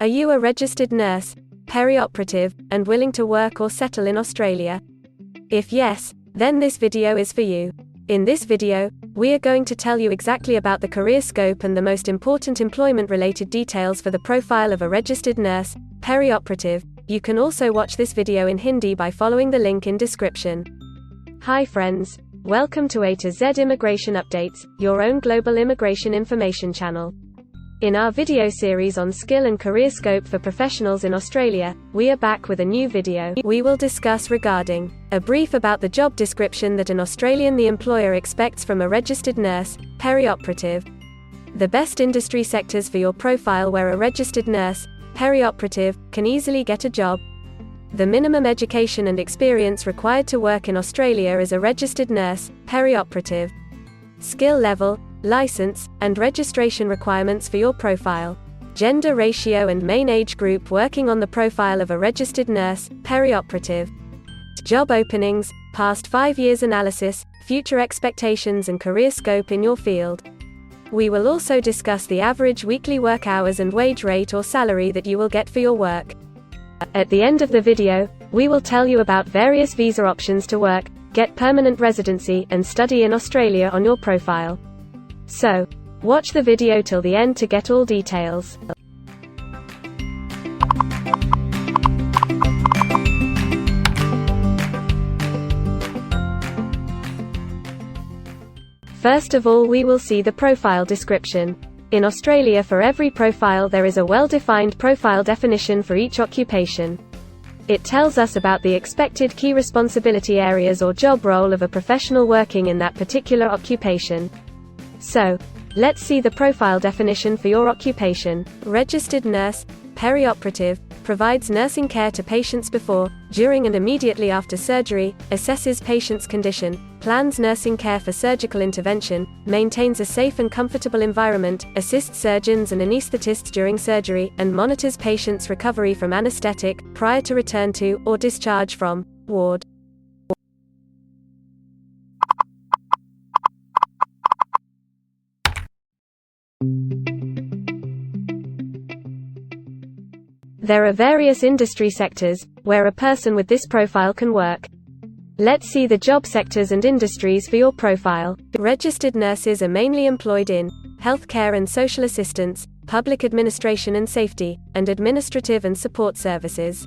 Are you a registered nurse, perioperative, and willing to work or settle in Australia? If yes, then this video is for you. In this video, we are going to tell you exactly about the career scope and the most important employment-related details for the profile of a registered nurse, perioperative. You can also watch this video in Hindi by following the link in description. Hi friends, welcome to A to Z Immigration Updates, your own global immigration information channel. In our video series on skill and career scope for professionals in Australia, we are back with a new video. We will discuss regarding a brief about the job description that an Australian the employer expects from a registered nurse, perioperative. The best industry sectors for your profile where a registered nurse, perioperative, can easily get a job. The minimum education and experience required to work in Australia as a registered nurse, perioperative. Skill level, license, and registration requirements for your profile. Gender ratio and main age group working on the profile of a registered nurse, perioperative. Job openings, past 5 years analysis, future expectations and career scope in your field. We will also discuss the average weekly work hours and wage rate or salary that you will get for your work. At the end of the video, we will tell you about various visa options to work, get permanent residency, and study in Australia on your profile. So, watch the video till the end to get all details. First of all, we will see the profile description. In Australia, for every profile there is a well-defined profile definition for each occupation. It tells us about the expected key responsibility areas or job role of a professional working in that particular occupation. So, let's see the profile definition for your occupation. Registered nurse, perioperative, provides nursing care to patients before, during and immediately after surgery, assesses patient's condition, plans nursing care for surgical intervention, maintains a safe and comfortable environment, assists surgeons and anaesthetists during surgery, and monitors patients' recovery from anaesthetic, prior to return to, or discharge from, ward. There are various industry sectors where a person with this profile can work. Let's see the job sectors and industries for your profile. Registered nurses are mainly employed in healthcare and social assistance, public administration and safety, and administrative and support services.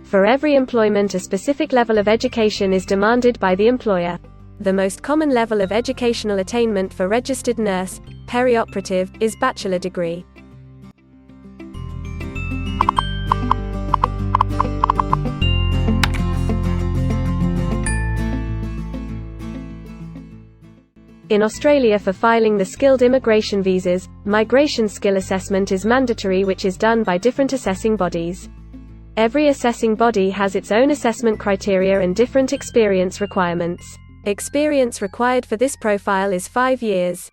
For every employment, a specific level of education is demanded by the employer. The most common level of educational attainment for registered nurse, perioperative, is bachelor degree. In Australia, for filing the skilled immigration visas, migration skill assessment is mandatory, which is done by different assessing bodies. Every assessing body has its own assessment criteria and different experience requirements. Experience required for this profile is 5 years.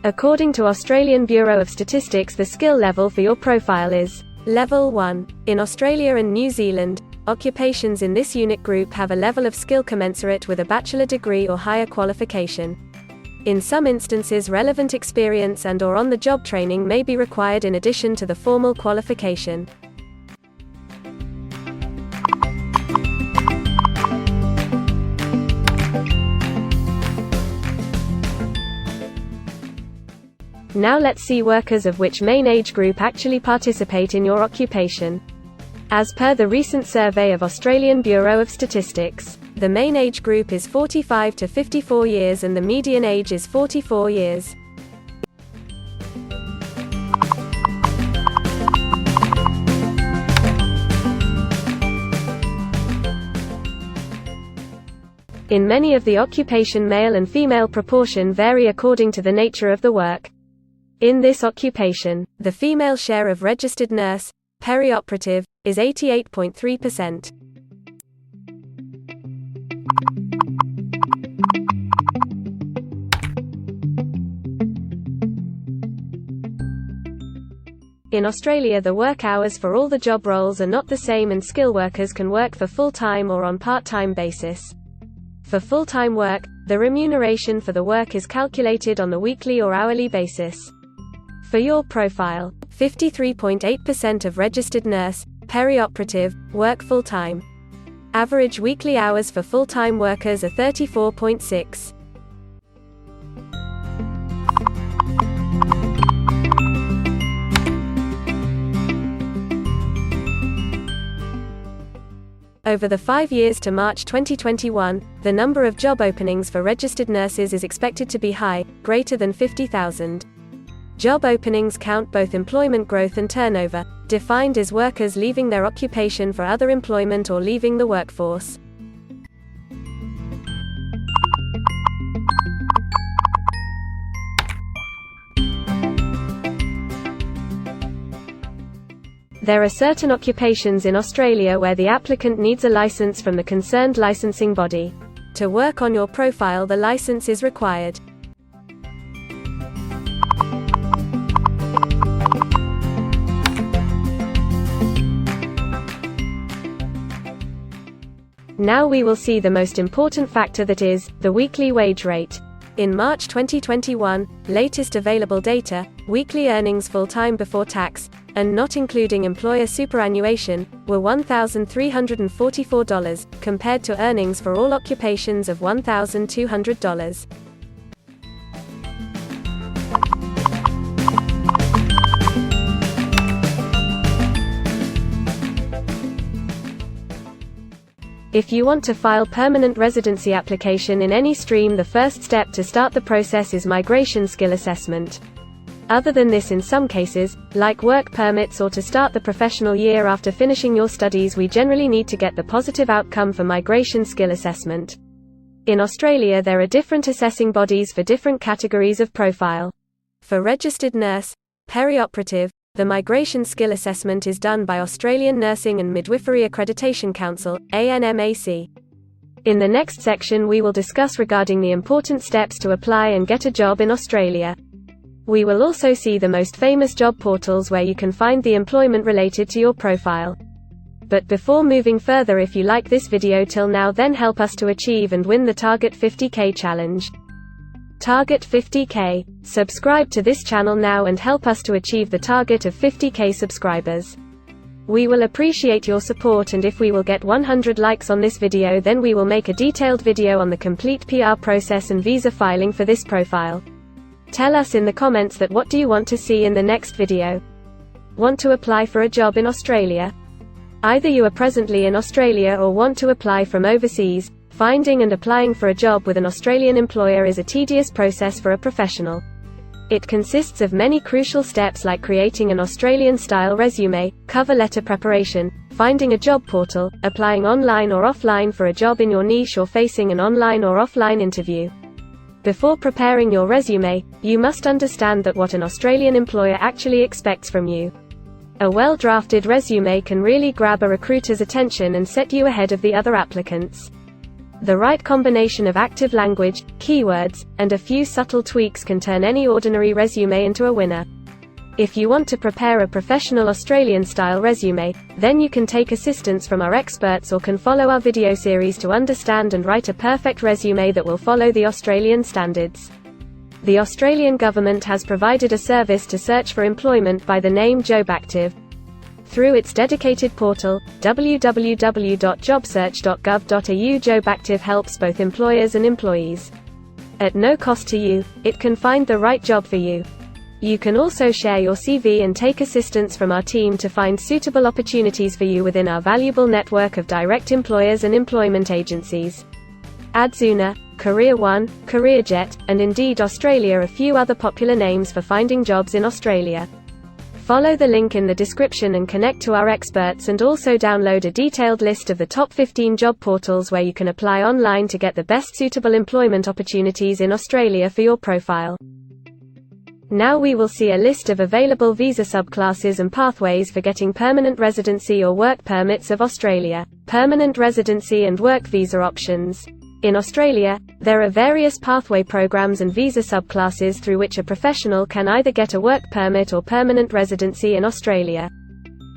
According to Australian Bureau of Statistics, the skill level for your profile is Level 1. In Australia and New Zealand, occupations in this unit group have a level of skill commensurate with a bachelor degree or higher qualification. In some instances, relevant experience and/or on-the-job training may be required in addition to the formal qualification. Now let's see workers of which main age group actually participate in your occupation. As per the recent survey of Australian Bureau of Statistics, the main age group is 45 to 54 years and the median age is 44 years. In many of the occupation, male and female proportion vary according to the nature of the work. In this occupation, the female share of registered nurse, perioperative, is 88.3%. In Australia, the work hours for all the job roles are not the same, and skill workers can work for full-time or on part-time basis. For full-time work, the remuneration for the work is calculated on the weekly or hourly basis. For your profile, 53.8% of registered nurse, perioperative, work full-time. Average weekly hours for full-time workers are 34.6. Over the 5 years to March 2021, the number of job openings for registered nurses is expected to be high, greater than 50,000. Job openings count both employment growth and turnover, defined as workers leaving their occupation for other employment or leaving the workforce. There are certain occupations in Australia where the applicant needs a license from the concerned licensing body. To work on your profile, the license is required. Now we will see the most important factor, that is, the weekly wage rate. In March 2021, latest available data, weekly earnings full-time before tax, and not including employer superannuation, were $1,344, compared to earnings for all occupations of $1,200. If you want to file permanent residency application in any stream, the first step to start the process is migration skill assessment. Other than this, in some cases, like work permits or to start the professional year after finishing your studies, we generally need to get the positive outcome for migration skill assessment. In Australia, there are different assessing bodies for different categories of profile. For registered nurse, perioperative, the migration skill assessment is done by Australian Nursing and Midwifery Accreditation Council, ANMAC. In the next section, we will discuss regarding the important steps to apply and get a job in Australia. We will also see the most famous job portals where you can find the employment related to your profile. But before moving further, if you like this video till now, then help us to achieve and win the Target 50K challenge. Target 50K. Subscribe to this channel now and help us to achieve the target of 50K subscribers. We will appreciate your support, and if we will get 100 likes on this video, then we will make a detailed video on the complete PR process and visa filing for this profile. Tell us in the comments that what do you want to see in the next video. Want to apply for a job in Australia? Either you are presently in Australia or want to apply from overseas. Finding and applying for a job with an Australian employer is a tedious process for a professional. It consists of many crucial steps like creating an Australian-style resume, cover letter preparation, finding a job portal, applying online or offline for a job in your niche, or facing an online or offline interview. Before preparing your resume, you must understand that what an Australian employer actually expects from you. A well-drafted resume can really grab a recruiter's attention and set you ahead of the other applicants. The right combination of active language, keywords, and a few subtle tweaks can turn any ordinary resume into a winner. If you want to prepare a professional Australian-style resume, then you can take assistance from our experts or can follow our video series to understand and write a perfect resume that will follow the Australian standards. The Australian government has provided a service to search for employment by the name JobActive. Through its dedicated portal, www.jobsearch.gov.au, JobActive helps both employers and employees. At no cost to you, it can find the right job for you. You can also share your CV and take assistance from our team to find suitable opportunities for you within our valuable network of direct employers and employment agencies. Adzuna, Career One, CareerJet, and Indeed Australia are a few other popular names for finding jobs in Australia. Follow the link in the description and connect to our experts, and also download a detailed list of the top 15 job portals where you can apply online to get the best suitable employment opportunities in Australia for your profile. Now we will see a list of available visa subclasses and pathways for getting permanent residency or work permits of Australia. Permanent residency and work visa options. In Australia, there are various pathway programs and visa subclasses through which a professional can either get a work permit or permanent residency in Australia.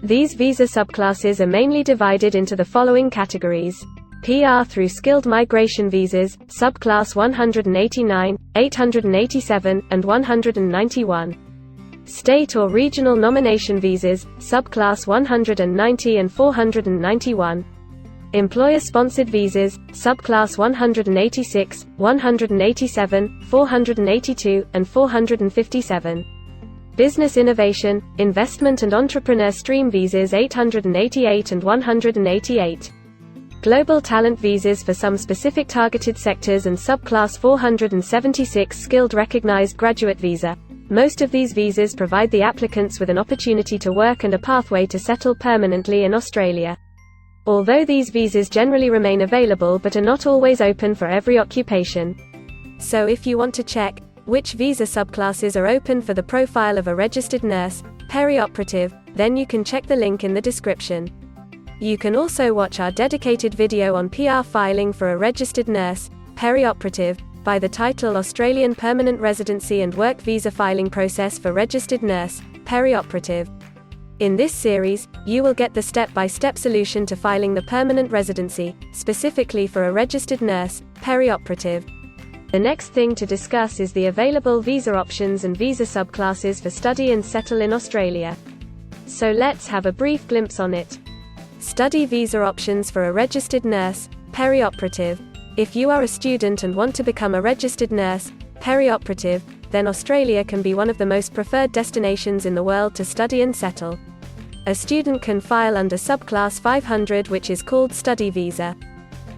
These visa subclasses are mainly divided into the following categories: PR through skilled migration visas, subclass 189, 887, and 191. State or regional nomination visas, subclass 190 and 491. Employer-sponsored visas, subclass 186, 187, 482, and 457. Business innovation, investment and entrepreneur stream visas 888 and 188. Global talent visas for some specific targeted sectors and subclass 476 skilled recognized graduate visa. Most of these visas provide the applicants with an opportunity to work and a pathway to settle permanently in Australia. Although these visas generally remain available but are not always open for every occupation. So if you want to check which visa subclasses are open for the profile of a registered nurse, perioperative, then you can check the link in the description. You can also watch our dedicated video on PR filing for a registered nurse, perioperative, by the title Australian Permanent Residency and Work Visa Filing Process for Registered Nurse, Perioperative. In this series, you will get the step-by-step solution to filing the permanent residency, specifically for a registered nurse, perioperative. The next thing to discuss is the available visa options and visa subclasses for study and settle in Australia. So let's have a brief glimpse on it. Study visa options for a registered nurse, perioperative. If you are a student and want to become a registered nurse, perioperative, then Australia can be one of the most preferred destinations in the world to study and settle. A student can file under subclass 500, which is called study visa.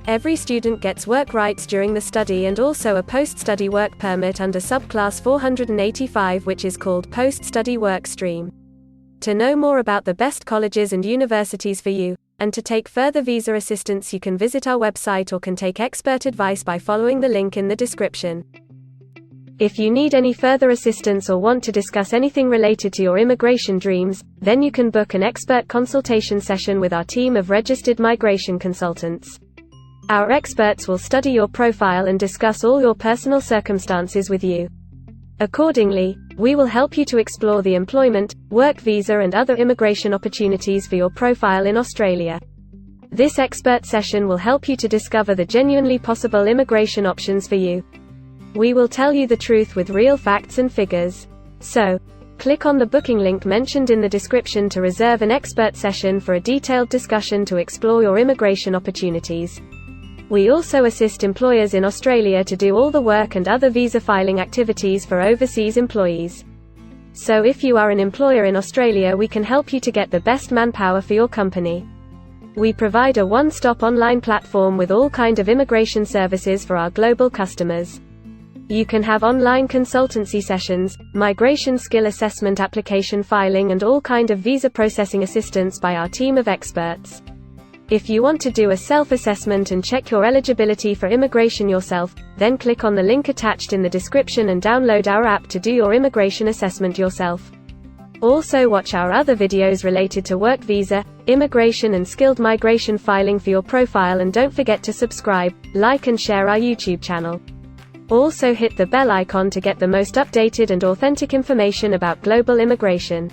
Every student gets work rights during the study and also a post-study work permit under subclass 485, which is called post-study work stream. To know more about the best colleges and universities for you, and to take further visa assistance, you can visit our website or can take expert advice by following the link in the description. If you need any further assistance or want to discuss anything related to your immigration dreams, then you can book an expert consultation session with our team of registered migration consultants. Our experts will study your profile and discuss all your personal circumstances with you. Accordingly, we will help you to explore the employment, work visa and other immigration opportunities for your profile in Australia. This expert session will help you to discover the genuinely possible immigration options for you. We will tell you the truth with real facts and figures. So, click on the booking link mentioned in the description to reserve an expert session for a detailed discussion to explore your immigration opportunities. We also assist employers in Australia to do all the work and other visa filing activities for overseas employees. So if you are an employer in Australia, we can help you to get the best manpower for your company. We provide a one-stop online platform with all kinds of immigration services for our global customers. You can have online consultancy sessions, migration skill assessment, application filing and all kind of visa processing assistance by our team of experts. If you want to do a self-assessment and check your eligibility for immigration yourself, then click on the link attached in the description and download our app to do your immigration assessment yourself. Also watch our other videos related to work visa, immigration and skilled migration filing for your profile, and don't forget to subscribe, like and share our YouTube channel. Also hit the bell icon to get the most updated and authentic information about global immigration.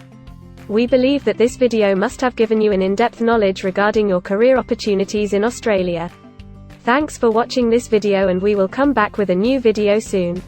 We believe that this video must have given you an in-depth knowledge regarding your career opportunities in Australia. Thanks for watching this video, and we will come back with a new video soon.